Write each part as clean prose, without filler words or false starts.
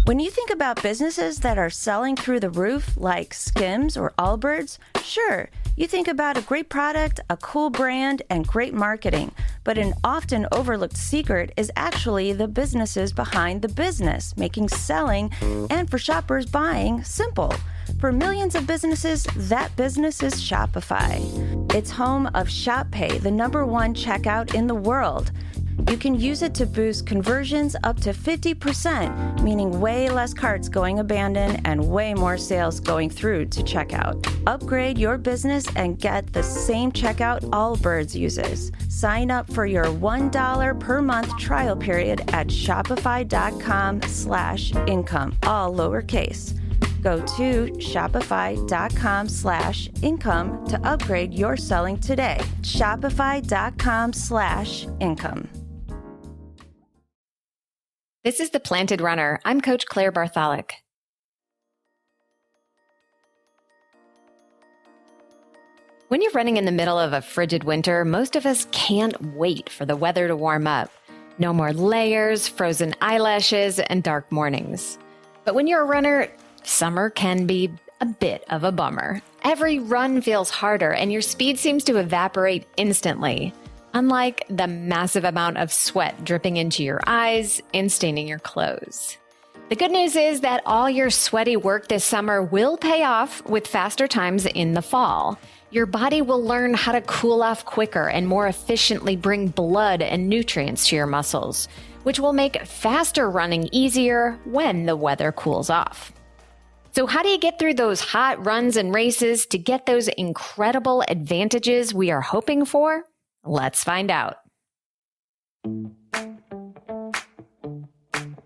When you think about businesses that are selling through the roof, like Skims or Allbirds, sure, you think about a great product, a cool brand, and great marketing. But an often overlooked secret is actually the businesses behind the business, making selling and for shoppers buying simple. For millions of businesses, that business is Shopify. It's home of Shop Pay, the #1 checkout in the world. You can use it to boost conversions up to 50%, meaning way less carts going abandoned and way more sales going through to checkout. Upgrade your business and get the same checkout Allbirds uses. Sign up for your $1 per month trial period at shopify.com/income, all lowercase. Go to shopify.com/income to upgrade your selling today. Shopify.com/income. This is The Planted Runner. I'm Coach Claire Bartholic. When you're running in the middle of a frigid winter, most of us can't wait for the weather to warm up. No more layers, frozen eyelashes, and dark mornings. But when you're a runner, summer can be a bit of a bummer. Every run feels harder and your speed seems to evaporate instantly, unlike the massive amount of sweat dripping into your eyes and staining your clothes. The good news is that all your sweaty work this summer will pay off with faster times in the fall. Your body will learn how to cool off quicker and more efficiently bring blood and nutrients to your muscles, which will make faster running easier when the weather cools off. So how do you get through those hot runs and races to get those incredible advantages we are hoping for? Let's find out.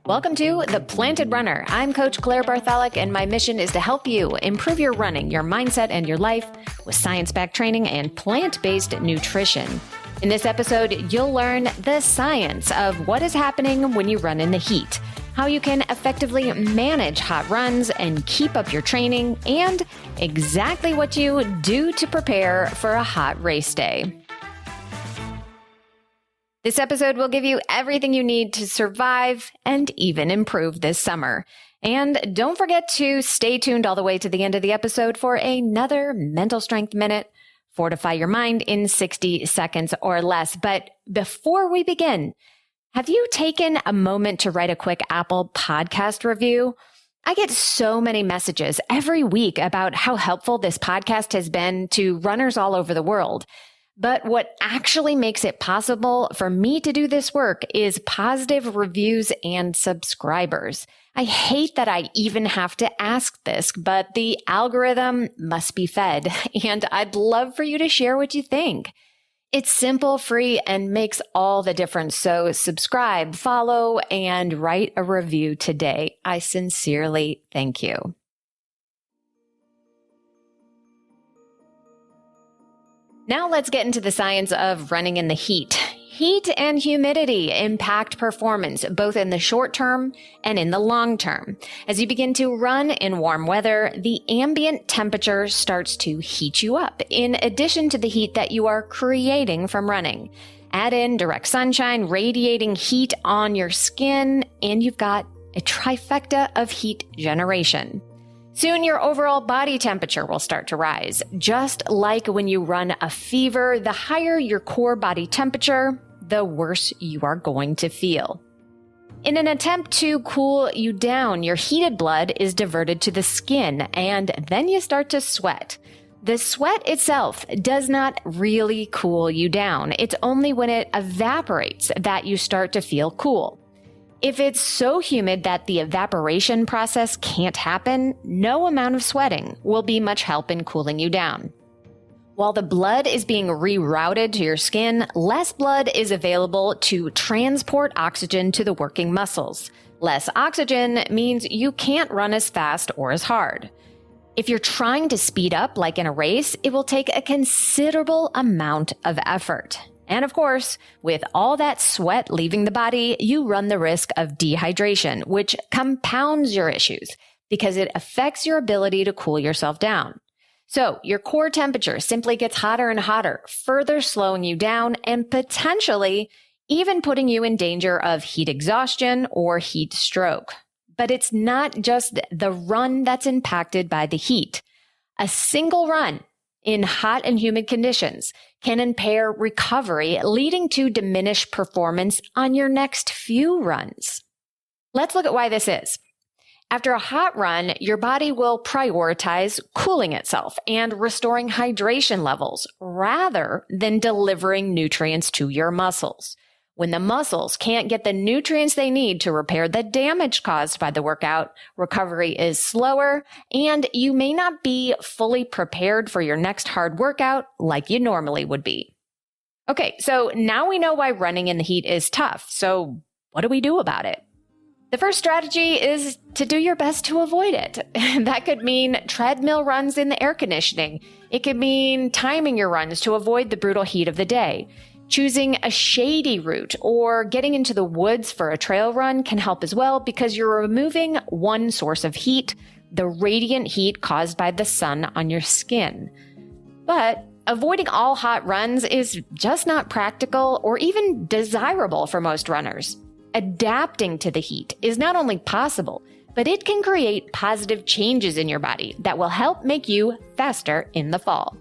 Welcome to The Planted Runner. I'm Coach Claire Bartholic, and my mission is to help you improve your running, your mindset, and your life with science-backed training and plant-based nutrition. In this episode, you'll learn the science of what is happening when you run in the heat, how you can effectively manage hot runs and keep up your training, and exactly what you do to prepare for a hot race day. This episode will give you everything you need to survive and even improve this summer. And don't forget to stay tuned all the way to the end of the episode for another Mental Strength Minute. Fortify your mind in 60 seconds or less. But before we begin, have you taken a moment to write a quick Apple podcast review? I get so many messages every week about how helpful this podcast has been to runners all over the world. But what actually makes it possible for me to do this work is positive reviews and subscribers. I hate that I even have to ask this, but the algorithm must be fed, and I'd love for you to share what you think. It's simple, free, and makes all the difference. So subscribe, follow, and write a review today. I sincerely thank you. Now let's get into the science of running in the heat. Heat and humidity impact performance, both in the short term and in the long term. As you begin to run in warm weather, the ambient temperature starts to heat you up, in addition to the heat that you are creating from running. Add in direct sunshine, radiating heat on your skin, and you've got a trifecta of heat generation. Soon, your overall body temperature will start to rise. Just like when you run a fever, the higher your core body temperature, the worse you are going to feel. In an attempt to cool you down, your heated blood is diverted to the skin, and then you start to sweat. The sweat itself does not really cool you down. It's only when it evaporates that you start to feel cool. If it's so humid that the evaporation process can't happen, no amount of sweating will be much help in cooling you down. While the blood is being rerouted to your skin, less blood is available to transport oxygen to the working muscles. Less oxygen means you can't run as fast or as hard. If you're trying to speed up like in a race, it will take a considerable amount of effort. And of course, with all that sweat leaving the body, you run the risk of dehydration, which compounds your issues because it affects your ability to cool yourself down. So your core temperature simply gets hotter and hotter, further slowing you down and potentially even putting you in danger of heat exhaustion or heat stroke. But it's not just the run that's impacted by the heat. A single run in hot and humid conditions can impair recovery, leading to diminished performance on your next few runs. Let's look at why this is. After a hot run, your body will prioritize cooling itself and restoring hydration levels rather than delivering nutrients to your muscles. When the muscles can't get the nutrients they need to repair the damage caused by the workout, recovery is slower, and you may not be fully prepared for your next hard workout like you normally would be. Okay, so now we know why running in the heat is tough. So what do we do about it? The first strategy is to do your best to avoid it. That could mean treadmill runs in the air conditioning. It could mean timing your runs to avoid the brutal heat of the day. Choosing a shady route or getting into the woods for a trail run can help as well because you're removing one source of heat, the radiant heat caused by the sun on your skin. But avoiding all hot runs is just not practical or even desirable for most runners. Adapting to the heat is not only possible, but it can create positive changes in your body that will help make you faster in the fall.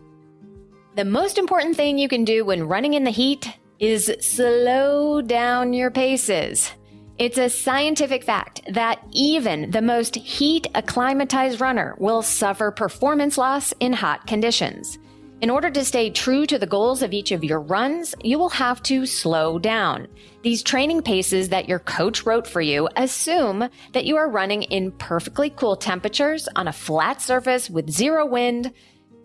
The most important thing you can do when running in the heat is slow down your paces. It's a scientific fact that even the most heat-acclimatized runner will suffer performance loss in hot conditions. In order to stay true to the goals of each of your runs, you will have to slow down. These training paces that your coach wrote for you assume that you are running in perfectly cool temperatures on a flat surface with zero wind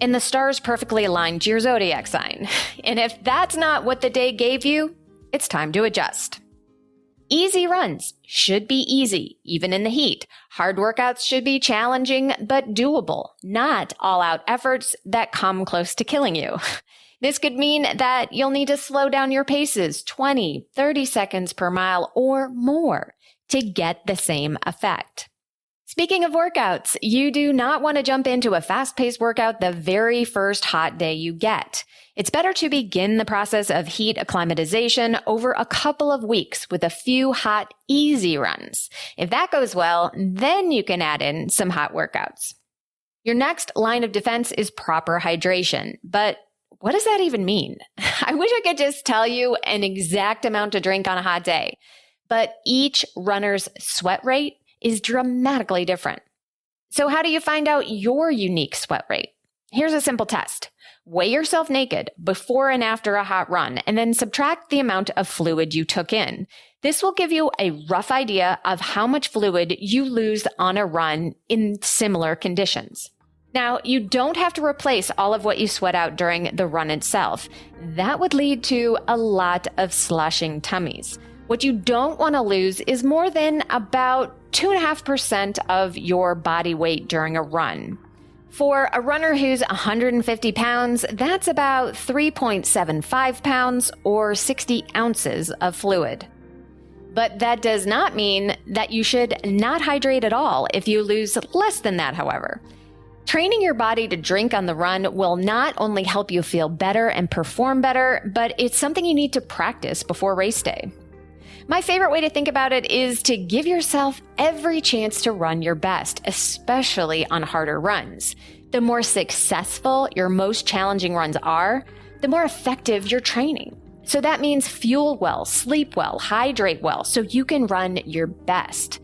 and the stars perfectly aligned to your zodiac sign. And if that's not what the day gave you, it's time to adjust. Easy runs should be easy, even in the heat. Hard workouts should be challenging but doable, not all-out efforts that come close to killing you. This could mean that you'll need to slow down your paces 20, 30 seconds per mile or more to get the same effect. Speaking of workouts, you do not want to jump into a fast-paced workout the very first hot day you get. It's better to begin the process of heat acclimatization over a couple of weeks with a few hot, easy runs. If that goes well, then you can add in some hot workouts. Your next line of defense is proper hydration. But what does that even mean? I wish I could just tell you an exact amount to drink on a hot day. But each runner's sweat rate is dramatically different. So how do you find out your unique sweat rate? Here's a simple test. Weigh yourself naked before and after a hot run, and then subtract the amount of fluid you took in. This will give you a rough idea of how much fluid you lose on a run in similar conditions. Now, you don't have to replace all of what you sweat out during the run itself. That would lead to a lot of slushing tummies. What you don't want to lose is more than about 2.5% of your body weight during a run. For a runner who's 150 pounds, that's about 3.75 pounds or 60 ounces of fluid. But that does not mean that you should not hydrate at all if you lose less than that, however. Training your body to drink on the run will not only help you feel better and perform better, but it's something you need to practice before race day. My favorite way to think about it is to give yourself every chance to run your best, especially on harder runs. The more successful your most challenging runs are, the more effective you're training. So that means fuel well, sleep well, hydrate well, so you can run your best.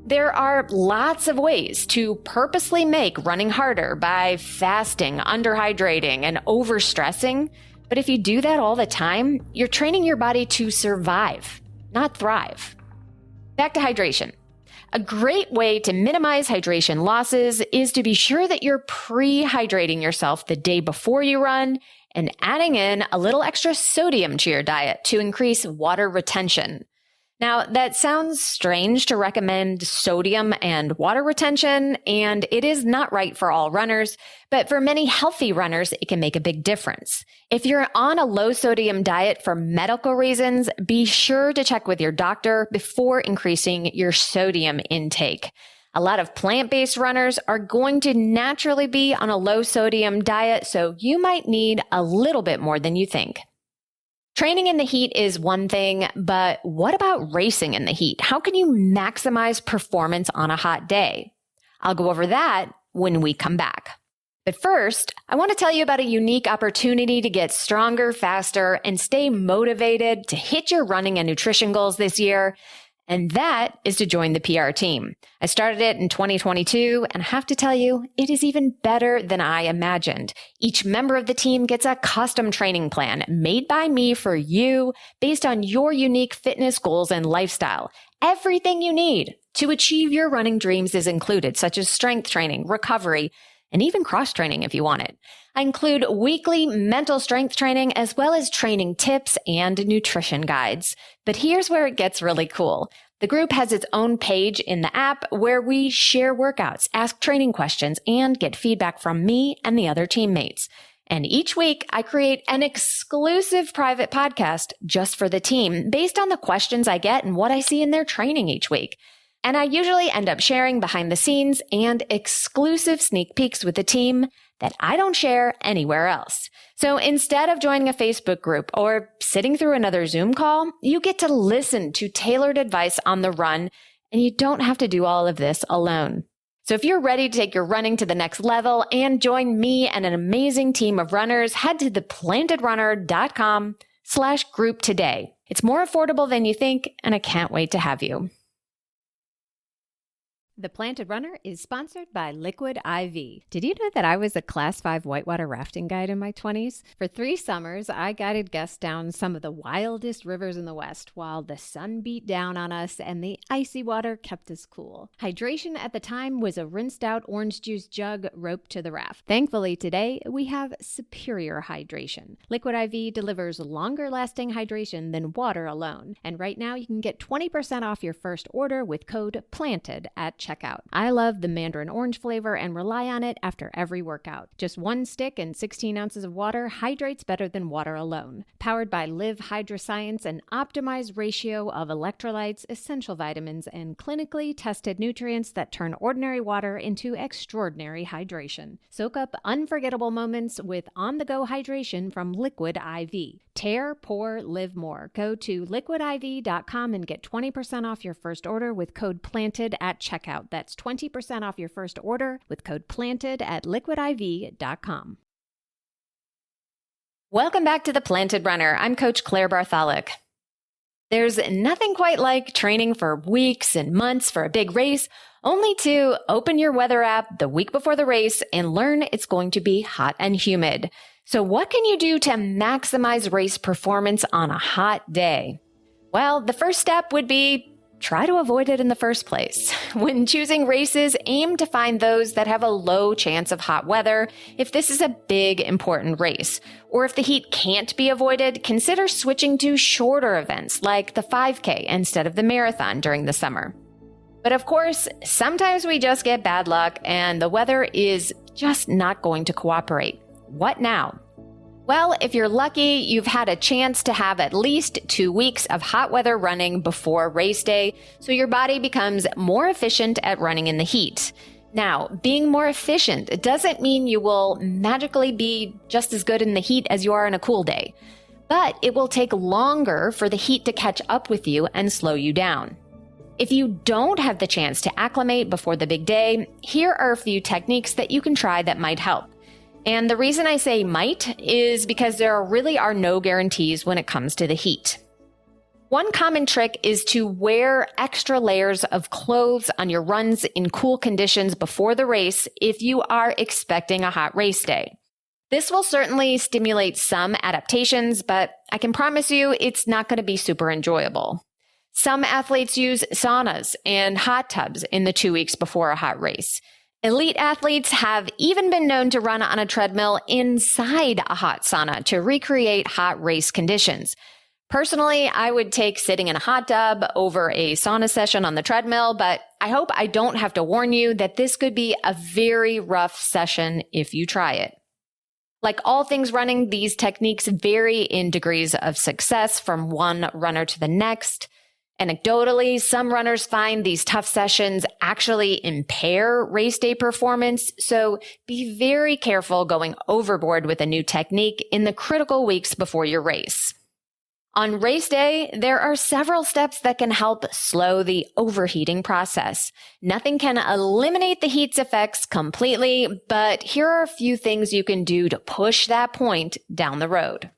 There are lots of ways to purposely make running harder by fasting, underhydrating, and overstressing. But if you do that all the time, you're training your body to survive, not thrive. Back to hydration. A great way to minimize hydration losses is to be sure that you're pre-hydrating yourself the day before you run and adding in a little extra sodium to your diet to increase water retention. Now, that sounds strange to recommend sodium and water retention, and it is not right for all runners, but for many healthy runners, it can make a big difference. If you're on a low sodium diet for medical reasons, be sure to check with your doctor before increasing your sodium intake. A lot of plant-based runners are going to naturally be on a low sodium diet, so you might need a little bit more than you think. Training in the heat is one thing, but what about racing in the heat? How can you maximize performance on a hot day? I'll go over that when we come back. But first, I want to tell you about a unique opportunity to get stronger, faster, and stay motivated to hit your running and nutrition goals this year. And that is to join the PR team. I started it in 2022, and I have to tell you, it is even better than I imagined. Each member of the team gets a custom training plan made by me for you based on your unique fitness goals and lifestyle. Everything you need to achieve your running dreams is included, such as strength training, recovery, and even cross-training if you want it. I include weekly mental strength training as well as training tips and nutrition guides. But here's where it gets really cool. The group has its own page in the app where we share workouts, ask training questions, and get feedback from me and the other teammates. And each week, I create an exclusive private podcast just for the team based on the questions I get and what I see in their training each week. And I usually end up sharing behind the scenes and exclusive sneak peeks with the team that I don't share anywhere else. So instead of joining a Facebook group or sitting through another Zoom call, you get to listen to tailored advice on the run, and you don't have to do all of this alone. So if you're ready to take your running to the next level and join me and an amazing team of runners, head to theplantedrunner.com/group today. It's more affordable than you think, and I can't wait to have you. The Planted Runner is sponsored by Liquid IV. Did you know that I was a Class 5 whitewater rafting guide in my 20s? For 3 summers, I guided guests down some of the wildest rivers in the West while the sun beat down on us and the icy water kept us cool. Hydration at the time was a rinsed out orange juice jug roped to the raft. Thankfully, today, we have superior hydration. Liquid IV delivers longer lasting hydration than water alone. And right now, you can get 20% off your first order with code PLANTED at checkout. I love the mandarin orange flavor and rely on it after every workout. Just 1 stick and 16 ounces of water hydrates better than water alone. Powered by Live Hydroscience, an optimized ratio of electrolytes, essential vitamins, and clinically tested nutrients that turn ordinary water into extraordinary hydration. Soak up unforgettable moments with on-the-go hydration from Liquid IV. Tear, pour, live more. Go to liquidiv.com and get 20% off your first order with code PLANTED at checkout. That's 20% off your first order with code PLANTED at liquidiv.com. Welcome back to The Planted Runner. I'm Coach Claire Bartholic. There's nothing quite like training for weeks and months for a big race, only to open your weather app the week before the race and learn it's going to be hot and humid. So what can you do to maximize race performance on a hot day? Well, the first step would be try to avoid it in the first place. When choosing races, aim to find those that have a low chance of hot weather if this is a big, important race. Or if the heat can't be avoided, consider switching to shorter events like the 5K instead of the marathon during the summer. But of course, sometimes we just get bad luck and the weather is just not going to cooperate. What now? Well, if you're lucky, you've had a chance to have at least 2 weeks of hot weather running before race day, so your body becomes more efficient at running in the heat. Now, being more efficient doesn't mean you will magically be just as good in the heat as you are in a cool day, but it will take longer for the heat to catch up with you and slow you down. If you don't have the chance to acclimate before the big day, here are a few techniques that you can try that might help. And the reason I say might is because there really are no guarantees when it comes to the heat. One common trick is to wear extra layers of clothes on your runs in cool conditions before the race if you are expecting a hot race day. This will certainly stimulate some adaptations, but I can promise you it's not going to be super enjoyable. Some athletes use saunas and hot tubs in the 2 weeks before a hot race. Elite athletes have even been known to run on a treadmill inside a hot sauna to recreate hot race conditions. Personally, I would take sitting in a hot tub over a sauna session on the treadmill, but I hope I don't have to warn you that this could be a very rough session if you try it. Like all things running, these techniques vary in degrees of success from one runner to the next. Anecdotally, some runners find these tough sessions actually impair race day performance, so be very careful going overboard with a new technique in the critical weeks before your race. On race day, there are several steps that can help slow the overheating process. Nothing can eliminate the heat's effects completely, but here are a few things you can do to push that point down the road.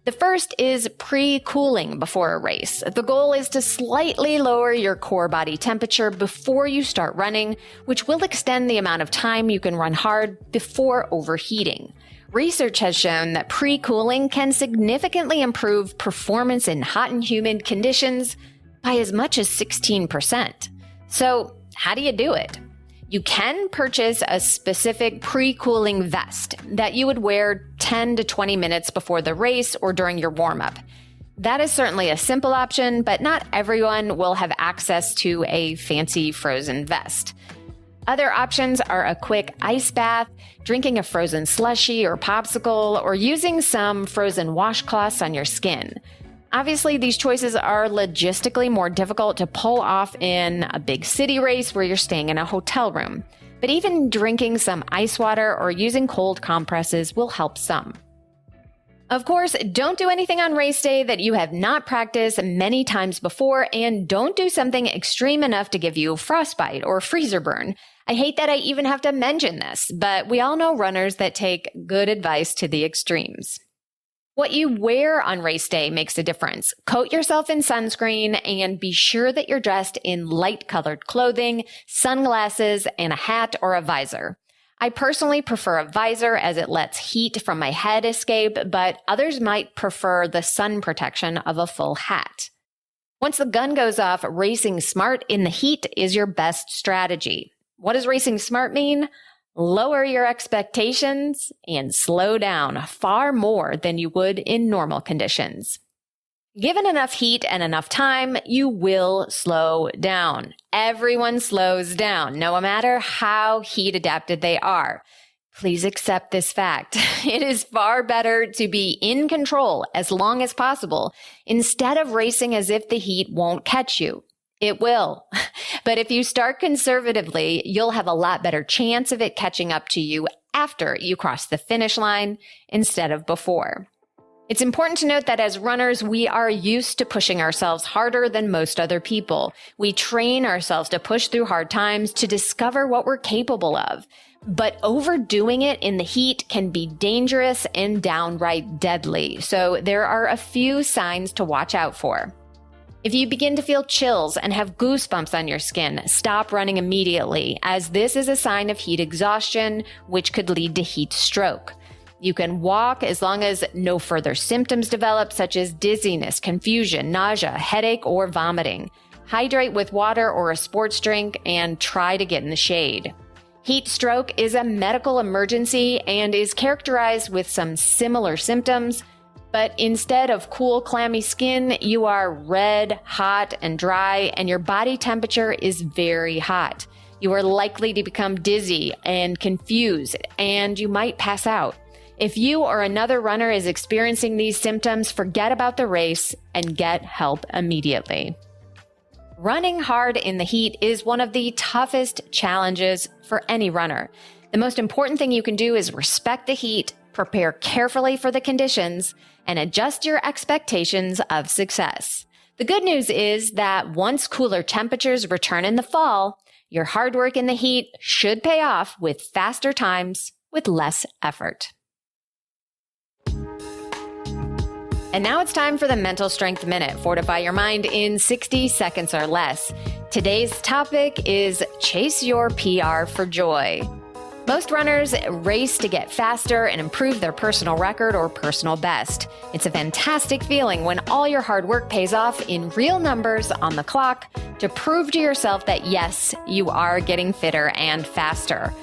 The first is pre-cooling before a race. The goal is to slightly lower your core body temperature before you start running, which will extend the amount of time you can run hard before overheating. Research has shown that pre-cooling can significantly improve performance in hot and humid conditions by as much as 16%. So, how do you do it? You can purchase a specific pre-cooling vest that you would wear 10 to 20 minutes before the race or during your warm-up. That is certainly a simple option, but not everyone will have access to a fancy frozen vest. Other options are a quick ice bath, drinking a frozen slushie or popsicle, or using some frozen washcloths on your skin. Obviously, these choices are logistically more difficult to pull off in a big city race where you're staying in a hotel room. But even drinking some ice water or using cold compresses will help some. Of course, don't do anything on race day that you have not practiced many times before, and don't do something extreme enough to give you frostbite or freezer burn. I hate that I even have to mention this, but we all know runners that take good advice to the extremes. What you wear on race day makes a difference. Coat yourself in sunscreen and be sure that you're dressed in light-colored clothing, sunglasses, and a hat or a visor. I personally prefer a visor as it lets heat from my head escape, but others might prefer the sun protection of a full hat. Once the gun goes off, racing smart in the heat is your best strategy. What does racing smart mean? Lower your expectations and slow down far more than you would in normal conditions. Given enough heat and enough time, you will slow down. Everyone slows down, no matter how heat adapted they are. Please accept this fact. It is far better to be in control as long as possible instead of racing as if the heat won't catch you. It will. But if you start conservatively, you'll have a lot better chance of it catching up to you after you cross the finish line instead of before. It's important to note that as runners, we are used to pushing ourselves harder than most other people. We train ourselves to push through hard times to discover what we're capable of. But overdoing it in the heat can be dangerous and downright deadly. So there are a few signs to watch out for. If you begin to feel chills and have goosebumps on your skin, stop running immediately, as this is a sign of heat exhaustion, which could lead to heat stroke. You can walk as long as no further symptoms develop, such as dizziness, confusion, nausea, headache, or vomiting. Hydrate with water or a sports drink, and try to get in the shade. Heat stroke is a medical emergency and is characterized with some similar symptoms, but instead of cool, clammy skin, you are red, hot, and dry, and your body temperature is very hot. You are likely to become dizzy and confused, and you might pass out. If you or another runner is experiencing these symptoms, forget about the race and get help immediately. Running hard in the heat is one of the toughest challenges for any runner. The most important thing you can do is respect the heat, prepare carefully for the conditions, and adjust your expectations of success. The good news is that once cooler temperatures return in the fall, your hard work in the heat should pay off with faster times with less effort. And now it's time for the Mental Strength Minute. Fortify your mind in 60 seconds or less. Today's topic is chase your PR for joy. Most runners race to get faster and improve their personal record or personal best. It's a fantastic feeling when all your hard work pays off in real numbers on the clock to prove to yourself that yes, you are getting fitter and faster.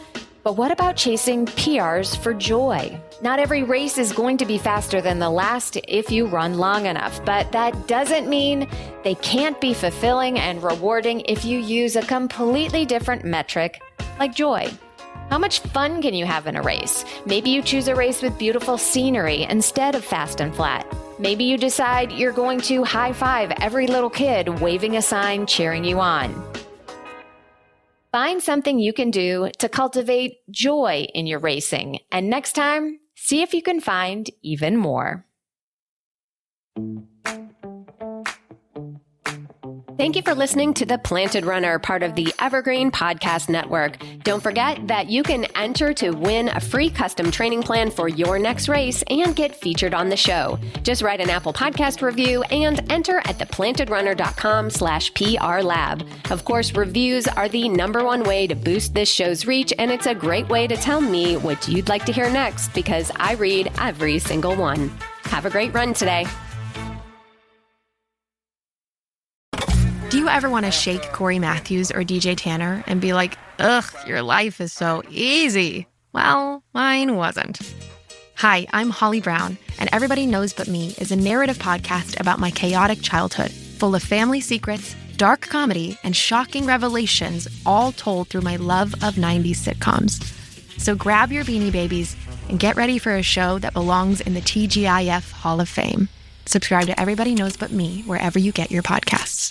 But what about chasing PRs for joy? Not every race is going to be faster than the last if you run long enough, but that doesn't mean they can't be fulfilling and rewarding if you use a completely different metric like joy. How much fun can you have in a race? Maybe you choose a race with beautiful scenery instead of fast and flat. Maybe you decide you're going to high five every little kid waving a sign cheering you on. Find something you can do to cultivate joy in your racing, and next time, see if you can find even more. Thank you for listening to The Planted Runner, part of the Evergreen Podcast Network. Don't forget that you can enter to win a free custom training plan for your next race and get featured on the show. Just write an Apple Podcast review and enter at theplantedrunner.com/PRLab. Of course, reviews are the #1 way to boost this show's reach, and it's a great way to tell me what you'd like to hear next because I read every single one. Have a great run today. Do you ever want to shake Corey Matthews or DJ Tanner and be like, ugh, your life is so easy? Well, mine wasn't. Hi, I'm Holly Brown, and Everybody Knows But Me is a narrative podcast about my chaotic childhood, full of family secrets, dark comedy, and shocking revelations, all told through my love of 90s sitcoms. So grab your Beanie Babies and get ready for a show that belongs in the TGIF Hall of Fame. Subscribe to Everybody Knows But Me wherever you get your podcasts.